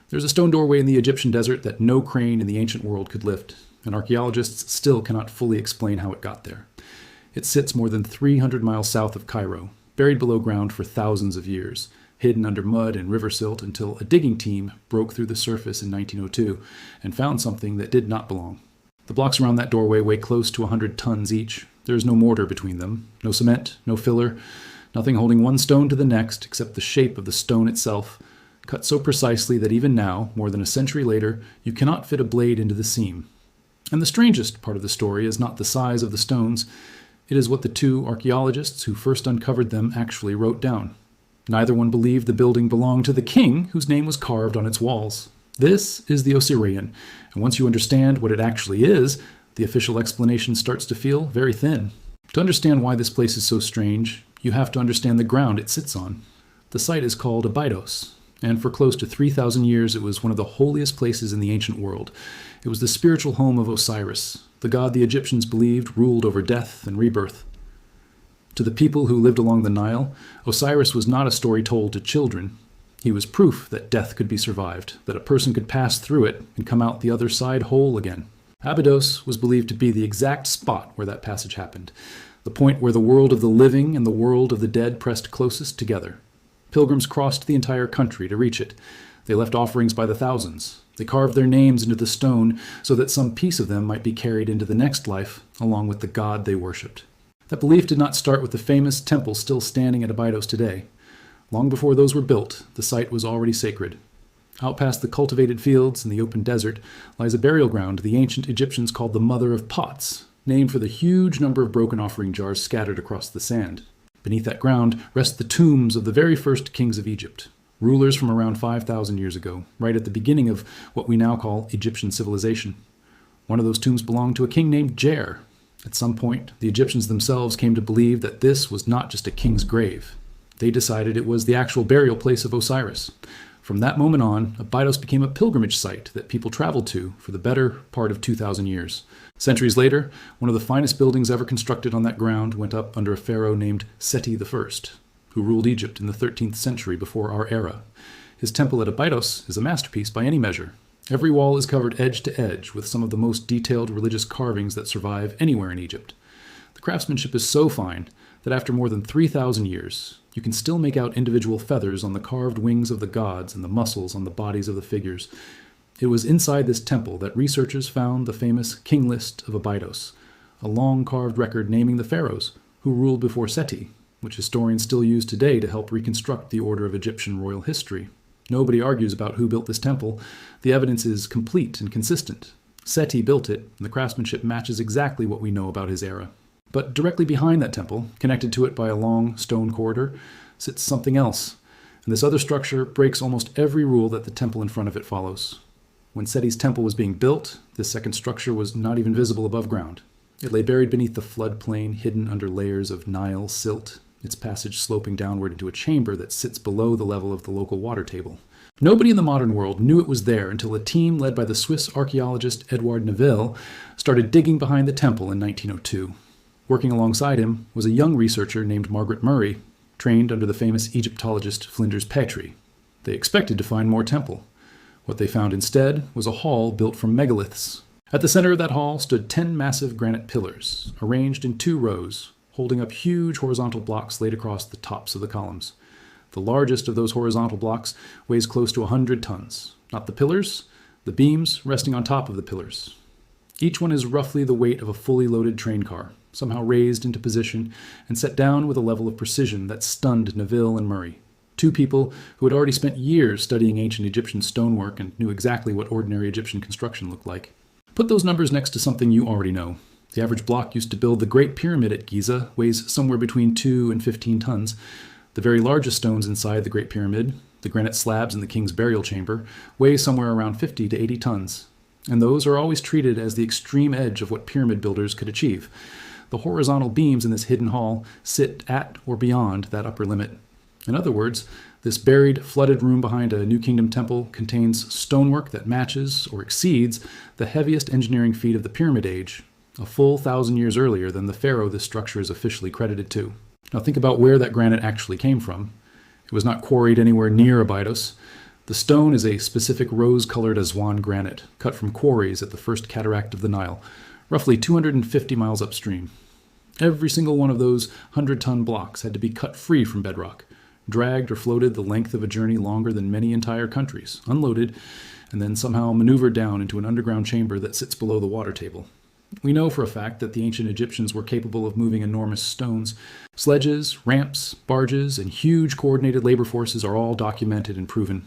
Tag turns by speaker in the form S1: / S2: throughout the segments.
S1: There's a stone doorway in the Egyptian desert that no crane in the ancient world could lift, and archaeologists still cannot fully explain how it got there. It sits more than 300 miles south of Cairo, buried below ground for thousands of years, hidden under mud and river silt until a digging team broke through the surface in 1902 and found something that did not belong. The blocks around that doorway weigh close to 100 tons each. There is no mortar between them, no cement, no filler, nothing holding one stone to the next except the shape of the stone itself, cut so precisely that even now, more than a century later, you cannot fit a blade into the seam. And the strangest part of the story is not the size of the stones, it is what the two archaeologists who first uncovered them actually wrote down. Neither one believed the building belonged to the king whose name was carved on its walls. This is the Osireion, and once you understand what it actually is, the official explanation starts to feel very thin. To understand why this place is so strange, you have to understand the ground it sits on. The site is called Abydos, and for close to 3,000 years it was one of the holiest places in the ancient world. It was the spiritual home of Osiris, the god the Egyptians believed ruled over death and rebirth. To the people who lived along the Nile, Osiris was not a story told to children. He was proof that death could be survived, that a person could pass through it and come out the other side whole again. Abydos was believed to be the exact spot where that passage happened, the point where the world of the living and the world of the dead pressed closest together. Pilgrims crossed the entire country to reach it. They left offerings by the thousands. They carved their names into the stone so that some piece of them might be carried into the next life along with the god they worshipped. That belief did not start with the famous temple still standing at Abydos today. Long before those were built, the site was already sacred. Out past the cultivated fields and the open desert lies a burial ground the ancient Egyptians called the Mother of Pots, named for the huge number of broken offering jars scattered across the sand. Beneath that ground rest the tombs of the very first kings of Egypt, rulers from around 5,000 years ago, right at the beginning of what we now call Egyptian civilization. One of those tombs belonged to a king named Jer. At some point, the Egyptians themselves came to believe that this was not just a king's grave. They decided it was the actual burial place of Osiris. From that moment on, Abydos became a pilgrimage site that people traveled to for the better part of 2,000 years. Centuries later, one of the finest buildings ever constructed on that ground went up under a pharaoh named Seti I, who ruled Egypt in the 13th century before our era. His temple at Abydos is a masterpiece by any measure. Every wall is covered edge to edge with some of the most detailed religious carvings that survive anywhere in Egypt. The craftsmanship is so fine that after more than 3,000 years, you can still make out individual feathers on the carved wings of the gods and the muscles on the bodies of the figures. It was inside this temple that researchers found the famous King List of Abydos, a long carved record naming the pharaohs who ruled before Seti, which historians still use today to help reconstruct the order of Egyptian royal history. Nobody argues about who built this temple. The evidence is complete and consistent. Seti built it, and the craftsmanship matches exactly what we know about his era. But directly behind that temple, connected to it by a long stone corridor, sits something else, and this other structure breaks almost every rule that the temple in front of it follows. When Seti's temple was being built, this second structure was not even visible above ground. It lay buried beneath the floodplain, hidden under layers of Nile silt, its passage sloping downward into a chamber that sits below the level of the local water table. Nobody in the modern world knew it was there until a team led by the Swiss archaeologist Edouard Neville started digging behind the temple in 1902. Working alongside him was a young researcher named Margaret Murray, trained under the famous Egyptologist Flinders Petrie. They expected to find more temple. What they found instead was a hall built from megaliths. At the center of that hall stood 10 massive granite pillars, arranged in 2 rows, holding up huge horizontal blocks laid across the tops of the columns. The largest of those horizontal blocks weighs close to 100 tons. Not the pillars, the beams resting on top of the pillars. Each one is roughly the weight of a fully loaded train car, somehow raised into position and set down with a level of precision that stunned Neville and Murray, 2 people who had already spent years studying ancient Egyptian stonework and knew exactly what ordinary Egyptian construction looked like. Put those numbers next to something you already know. The average block used to build the Great Pyramid at Giza weighs somewhere between 2 and 15 tons. The very largest stones inside the Great Pyramid, the granite slabs in the king's burial chamber, weigh somewhere around 50 to 80 tons. And those are always treated as the extreme edge of what pyramid builders could achieve. The horizontal beams in this hidden hall sit at or beyond that upper limit. In other words, this buried, flooded room behind a New Kingdom temple contains stonework that matches or exceeds the heaviest engineering feat of the Pyramid Age, a full 1,000 years earlier than the pharaoh this structure is officially credited to. Now think about where that granite actually came from. It was not quarried anywhere near Abydos. The stone is a specific rose-colored Aswan granite, cut from quarries at the first cataract of the Nile, roughly 250 miles upstream. Every single one of those 100-ton blocks had to be cut free from bedrock, dragged or floated the length of a journey longer than many entire countries, unloaded, and then somehow maneuvered down into an underground chamber that sits below the water table. We know for a fact that the ancient Egyptians were capable of moving enormous stones. Sledges, ramps, barges, and huge coordinated labor forces are all documented and proven.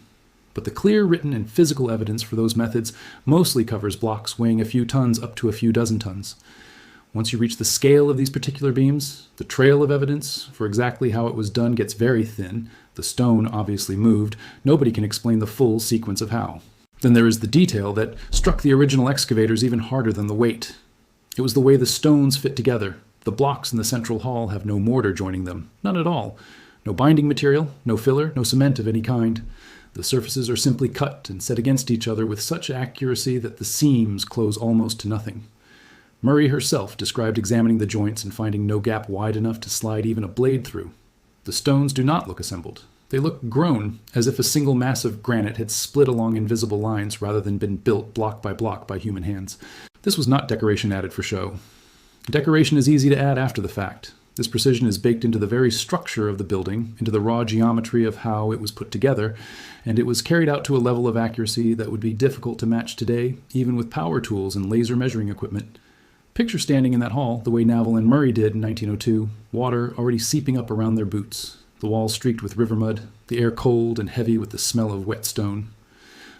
S1: But the clear written and physical evidence for those methods mostly covers blocks weighing a few tons up to a few dozen tons. Once you reach the scale of these particular beams, the trail of evidence for exactly how it was done gets very thin. The stone obviously moved. Nobody can explain the full sequence of how. Then there is the detail that struck the original excavators even harder than the weight. It was the way the stones fit together. The blocks in the central hall have no mortar joining them. None at all. No binding material, no filler, no cement of any kind. The surfaces are simply cut and set against each other with such accuracy that the seams close almost to nothing. Murray herself described examining the joints and finding no gap wide enough to slide even a blade through. The stones do not look assembled. They look grown, as if a single mass of granite had split along invisible lines rather than been built block by human hands. This was not decoration added for show. Decoration is easy to add after the fact. This precision is baked into the very structure of the building, into the raw geometry of how it was put together, and it was carried out to a level of accuracy that would be difficult to match today, even with power tools and laser measuring equipment. Picture standing in that hall the way Naville and Murray did in 1902, water already seeping up around their boots, the walls streaked with river mud, the air cold and heavy with the smell of wet stone.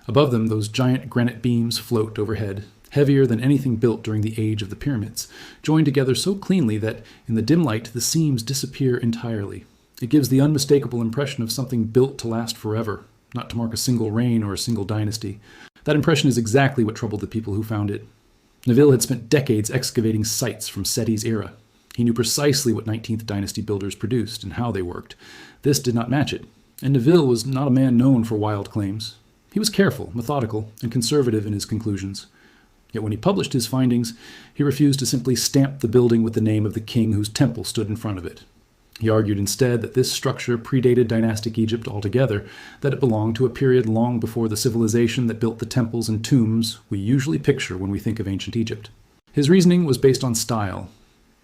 S1: Above them, those giant granite beams float overhead, heavier than anything built during the age of the pyramids, joined together so cleanly that, in the dim light, the seams disappear entirely. It gives the unmistakable impression of something built to last forever, not to mark a single reign or a single dynasty. That impression is exactly what troubled the people who found it. Naville had spent decades excavating sites from Seti's era. He knew precisely what 19th dynasty builders produced and how they worked. This did not match it, and Naville was not a man known for wild claims. He was careful, methodical, and conservative in his conclusions. Yet when he published his findings, he refused to simply stamp the building with the name of the king whose temple stood in front of it. He argued instead that this structure predated dynastic Egypt altogether, that it belonged to a period long before the civilization that built the temples and tombs we usually picture when we think of ancient Egypt. His reasoning was based on style.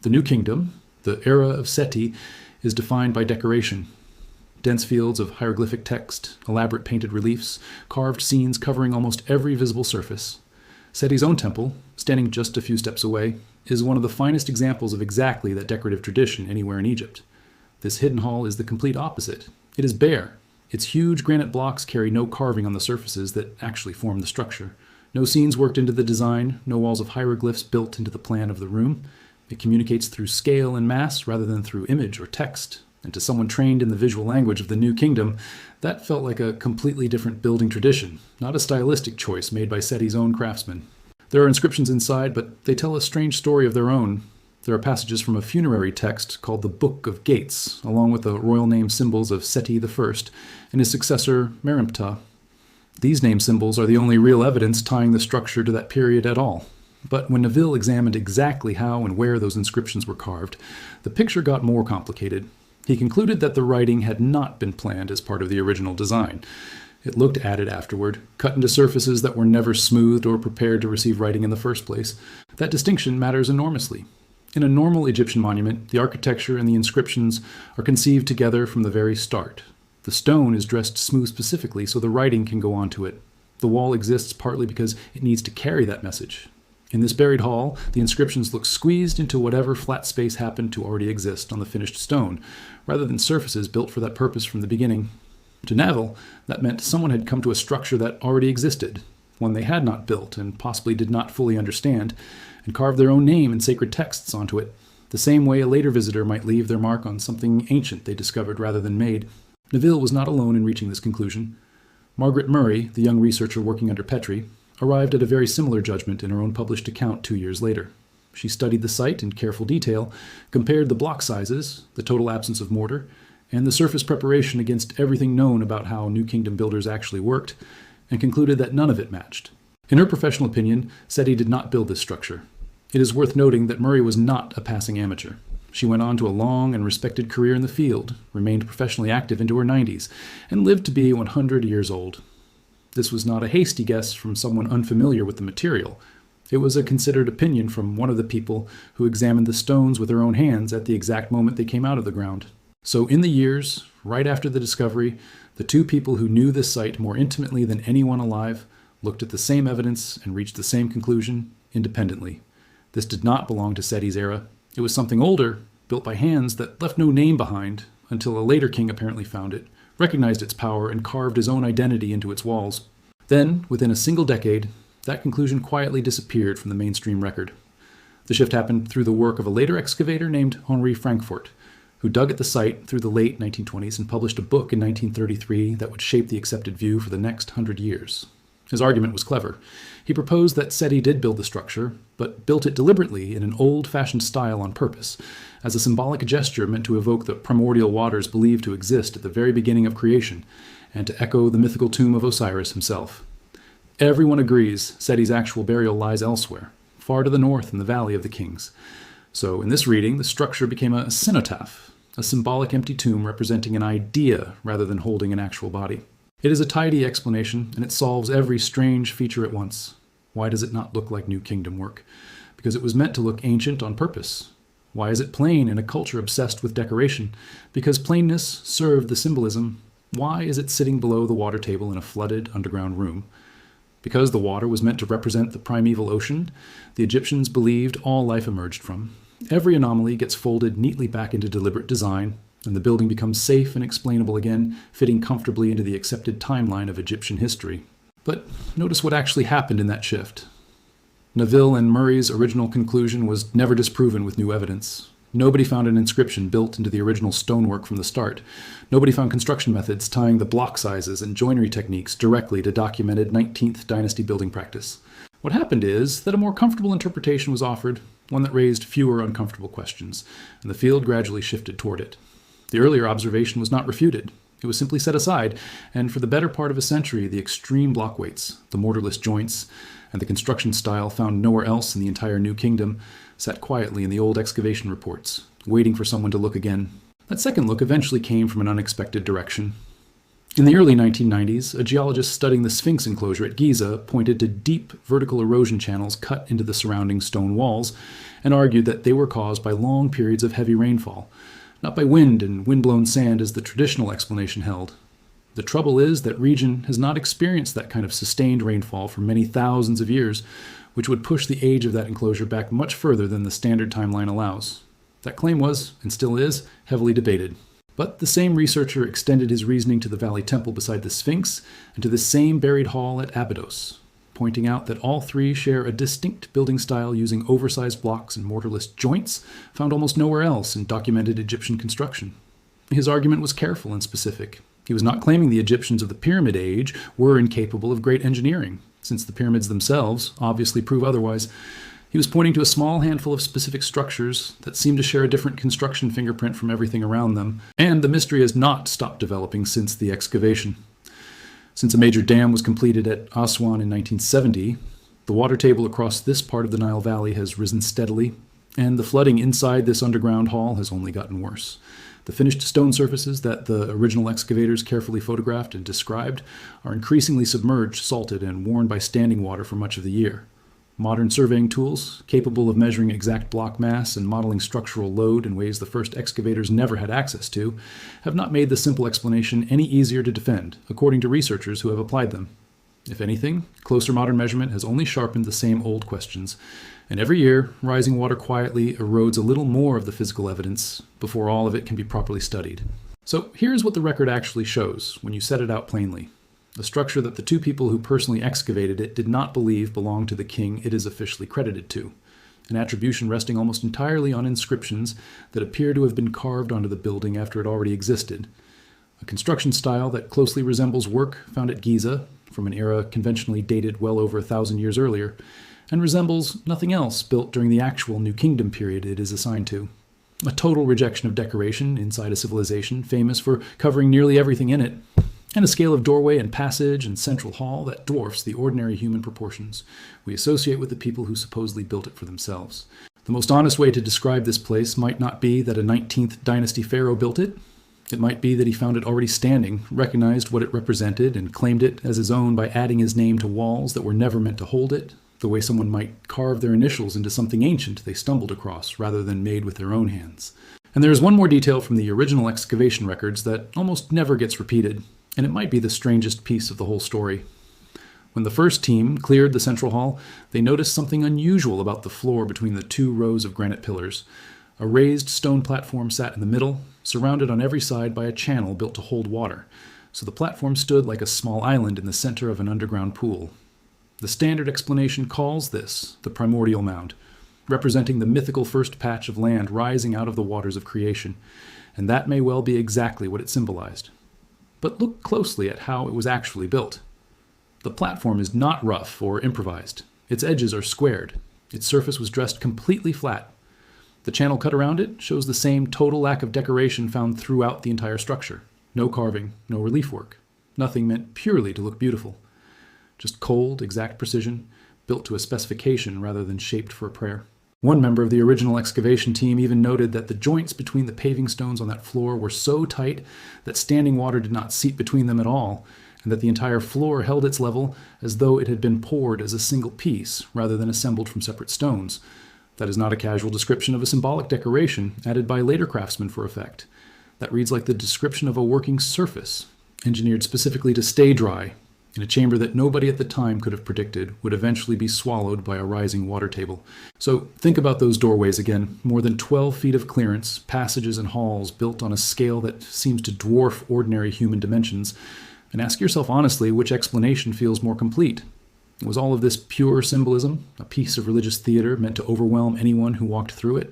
S1: The New Kingdom, the era of Seti, is defined by decoration. Dense fields of hieroglyphic text, elaborate painted reliefs, carved scenes covering almost every visible surface. Seti's own temple, standing just a few steps away, is one of the finest examples of exactly that decorative tradition anywhere in Egypt. This hidden hall is the complete opposite. It is bare. Its huge granite blocks carry no carving on the surfaces that actually form the structure. No scenes worked into the design, no walls of hieroglyphs built into the plan of the room. It communicates through scale and mass rather than through image or text. And to someone trained in the visual language of the New Kingdom, that felt like a completely different building tradition, not a stylistic choice made by Seti's own craftsmen. There are inscriptions inside, but they tell a strange story of their own. There are passages from a funerary text called the Book of Gates, along with the royal name symbols of Seti I and his successor Merneptah. These name symbols are the only real evidence tying the structure to that period at all. But when Naville examined exactly how and where those inscriptions were carved, the picture got more complicated. He concluded that the writing had not been planned as part of the original design. It looked added afterward, cut into surfaces that were never smoothed or prepared to receive writing in the first place. That distinction matters enormously. In a normal Egyptian monument, the architecture and the inscriptions are conceived together from the very start. The stone is dressed smooth specifically so the writing can go onto it. The wall exists partly because it needs to carry that message. In this buried hall, the inscriptions look squeezed into whatever flat space happened to already exist on the finished stone, rather than surfaces built for that purpose from the beginning. To Naville, that meant someone had come to a structure that already existed, one they had not built and possibly did not fully understand, and carved their own name and sacred texts onto it, the same way a later visitor might leave their mark on something ancient they discovered rather than made. Naville was not alone in reaching this conclusion. Margaret Murray, the young researcher working under Petrie, arrived at a very similar judgment in her own published account 2 years later. She studied the site in careful detail, compared the block sizes, the total absence of mortar, and the surface preparation against everything known about how New Kingdom builders actually worked, and concluded that none of it matched. In her professional opinion, Seti did not build this structure. It is worth noting that Murray was not a passing amateur. She went on to a long and respected career in the field, remained professionally active into her 90s, and lived to be 100 years old. This was not a hasty guess from someone unfamiliar with the material. It was a considered opinion from one of the people who examined the stones with their own hands at the exact moment they came out of the ground. So in the years, right after the discovery, the two people who knew this site more intimately than anyone alive looked at the same evidence and reached the same conclusion independently. This did not belong to Seti's era. It was something older, built by hands that left no name behind until a later king apparently found it, recognized its power, and carved his own identity into its walls. Then, within a single decade, that conclusion quietly disappeared from the mainstream record. The shift happened through the work of a later excavator named Henri Frankfurt, who dug at the site through the late 1920s and published a book in 1933 that would shape the accepted view for the next 100 years. His argument was clever. He proposed that Seti did build the structure, but built it deliberately in an old-fashioned style on purpose, as a symbolic gesture meant to evoke the primordial waters believed to exist at the very beginning of creation, and to echo the mythical tomb of Osiris himself. Everyone agrees Seti's actual burial lies elsewhere, far to the north in the Valley of the Kings. So in this reading, the structure became a cenotaph, a symbolic empty tomb representing an idea rather than holding an actual body. It is a tidy explanation, and it solves every strange feature at once. Why does it not look like New Kingdom work? Because it was meant to look ancient on purpose. Why is it plain in a culture obsessed with decoration? Because plainness served the symbolism. Why is it sitting below the water table in a flooded underground room? Because the water was meant to represent the primeval ocean, the Egyptians believed all life emerged from. Every anomaly gets folded neatly back into deliberate design, and the building becomes safe and explainable again, fitting comfortably into the accepted timeline of Egyptian history. But notice what actually happened in that shift. Neville and Murray's original conclusion was never disproven with new evidence. Nobody found an inscription built into the original stonework from the start. Nobody found construction methods tying the block sizes and joinery techniques directly to documented 19th dynasty building practice. What happened is that a more comfortable interpretation was offered, one that raised fewer uncomfortable questions, and the field gradually shifted toward it. The earlier observation was not refuted. It was simply set aside, and for the better part of a century, the extreme block weights, the mortarless joints, and the construction style found nowhere else in the entire New Kingdom sat quietly in the old excavation reports, waiting for someone to look again. That second look eventually came from an unexpected direction. In the early 1990s, a geologist studying the Sphinx enclosure at Giza pointed to deep vertical erosion channels cut into the surrounding stone walls and argued that they were caused by long periods of heavy rainfall, not by wind and wind-blown sand as the traditional explanation held. The trouble is that region has not experienced that kind of sustained rainfall for many thousands of years, which would push the age of that enclosure back much further than the standard timeline allows. That claim was, and still is, heavily debated. But the same researcher extended his reasoning to the Valley Temple beside the Sphinx and to the same buried hall at Abydos, pointing out that all three share a distinct building style using oversized blocks and mortarless joints found almost nowhere else in documented Egyptian construction. His argument was careful and specific. He was not claiming the Egyptians of the Pyramid Age were incapable of great engineering, since the pyramids themselves obviously prove otherwise. He was pointing to a small handful of specific structures that seem to share a different construction fingerprint from everything around them, and the mystery has not stopped developing since the excavation. Since a major dam was completed at Aswan in 1970, the water table across this part of the Nile Valley has risen steadily, and the flooding inside this underground hall has only gotten worse. The finished stone surfaces that the original excavators carefully photographed and described are increasingly submerged, salted, and worn by standing water for much of the year. Modern surveying tools, capable of measuring exact block mass and modeling structural load in ways the first excavators never had access to, have not made the simple explanation any easier to defend, according to researchers who have applied them. If anything, closer modern measurement has only sharpened the same old questions, and every year, rising water quietly erodes a little more of the physical evidence before all of it can be properly studied. So here's what the record actually shows when you set it out plainly. A structure that the two people who personally excavated it did not believe belonged to the king it is officially credited to. An attribution resting almost entirely on inscriptions that appear to have been carved onto the building after it already existed. A construction style that closely resembles work found at Giza, from an era conventionally dated well over 1,000 years earlier, and resembles nothing else built during the actual New Kingdom period it is assigned to. A total rejection of decoration inside a civilization famous for covering nearly everything in it, and a scale of doorway and passage and central hall that dwarfs the ordinary human proportions we associate with the people who supposedly built it for themselves. The most honest way to describe this place might not be that a 19th dynasty pharaoh built it. It might be that he found it already standing, recognized what it represented, and claimed it as his own by adding his name to walls that were never meant to hold it, the way someone might carve their initials into something ancient they stumbled across rather than made with their own hands. And there is one more detail from the original excavation records that almost never gets repeated, and it might be the strangest piece of the whole story. When the first team cleared the central hall, they noticed something unusual about the floor between the two rows of granite pillars. A raised stone platform sat in the middle, surrounded on every side by a channel built to hold water, so the platform stood like a small island in the center of an underground pool. The standard explanation calls this the primordial mound, representing the mythical first patch of land rising out of the waters of creation, and that may well be exactly what it symbolized. But look closely at how it was actually built. The platform is not rough or improvised. Its edges are squared. Its surface was dressed completely flat. The channel cut around it shows the same total lack of decoration found throughout the entire structure. No carving, no relief work. Nothing meant purely to look beautiful. Just cold, exact precision, built to a specification rather than shaped for a prayer. One member of the original excavation team even noted that the joints between the paving stones on that floor were so tight that standing water did not seep between them at all, and that the entire floor held its level as though it had been poured as a single piece rather than assembled from separate stones. That is not a casual description of a symbolic decoration added by later craftsmen for effect. That reads like the description of a working surface, engineered specifically to stay dry, in a chamber that nobody at the time could have predicted would eventually be swallowed by a rising water table. So think about those doorways again. More than 12 feet of clearance, passages and halls built on a scale that seems to dwarf ordinary human dimensions. And ask yourself honestly which explanation feels more complete. Was all of this pure symbolism, a piece of religious theater meant to overwhelm anyone who walked through it?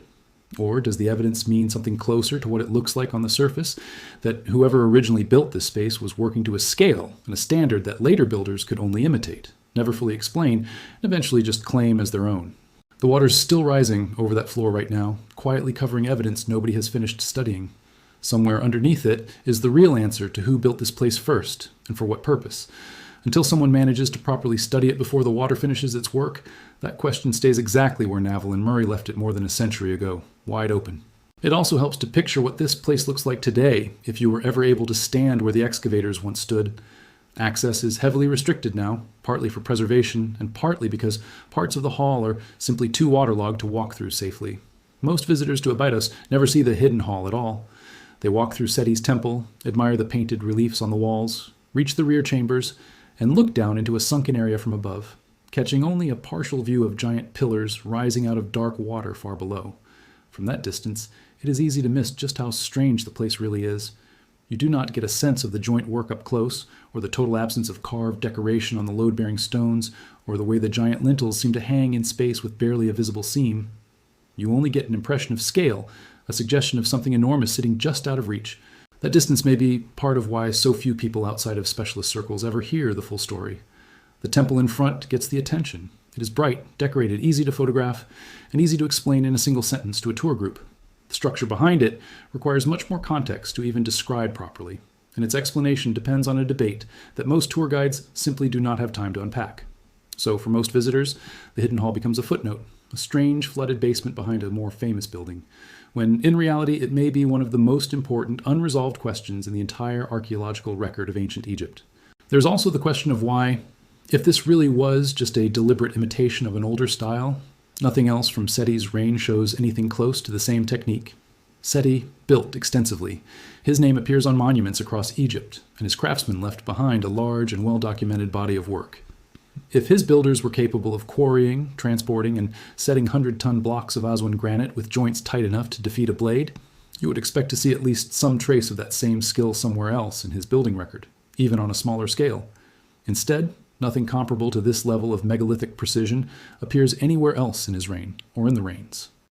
S1: Or does the evidence mean something closer to what it looks like on the surface, that whoever originally built this space was working to a scale and a standard that later builders could only imitate, never fully explain, and eventually just claim as their own? The water's still rising over that floor right now, quietly covering evidence nobody has finished studying. Somewhere underneath it is the real answer to who built this place first, and for what purpose. Until someone manages to properly study it before the water finishes its work, that question stays exactly where Naville and Murray left it more than a century ago, wide open. It also helps to picture what this place looks like today if you were ever able to stand where the excavators once stood. Access is heavily restricted now, partly for preservation and partly because parts of the hall are simply too waterlogged to walk through safely. Most visitors to Abydos never see the hidden hall at all. They walk through Seti's temple, admire the painted reliefs on the walls, reach the rear chambers, and look down into a sunken area from above, catching only a partial view of giant pillars rising out of dark water far below. From that distance, it is easy to miss just how strange the place really is. You do not get a sense of the joint work up close, or the total absence of carved decoration on the load-bearing stones, or the way the giant lintels seem to hang in space with barely a visible seam. You only get an impression of scale, a suggestion of something enormous sitting just out of reach. That distance may be part of why so few people outside of specialist circles ever hear the full story. The temple in front gets the attention. It is bright, decorated, easy to photograph, and easy to explain in a single sentence to a tour group. The structure behind it requires much more context to even describe properly, and its explanation depends on a debate that most tour guides simply do not have time to unpack. So for most visitors, the hidden hall becomes a footnote, a strange flooded basement behind a more famous building, when in reality it may be one of the most important unresolved questions in the entire archaeological record of ancient Egypt. There's also the question of why, if this really was just a deliberate imitation of an older style, nothing else from Seti's reign shows anything close to the same technique. Seti built extensively. His name appears on monuments across Egypt, and his craftsmen left behind a large and well-documented body of work. If his builders were capable of quarrying, transporting, and setting 100-ton blocks of Aswan granite with joints tight enough to defeat a blade, you would expect to see at least some trace of that same skill somewhere else in his building record, even on a smaller scale. Instead, nothing comparable to this level of megalithic precision appears anywhere else in his reign, or in the reigns.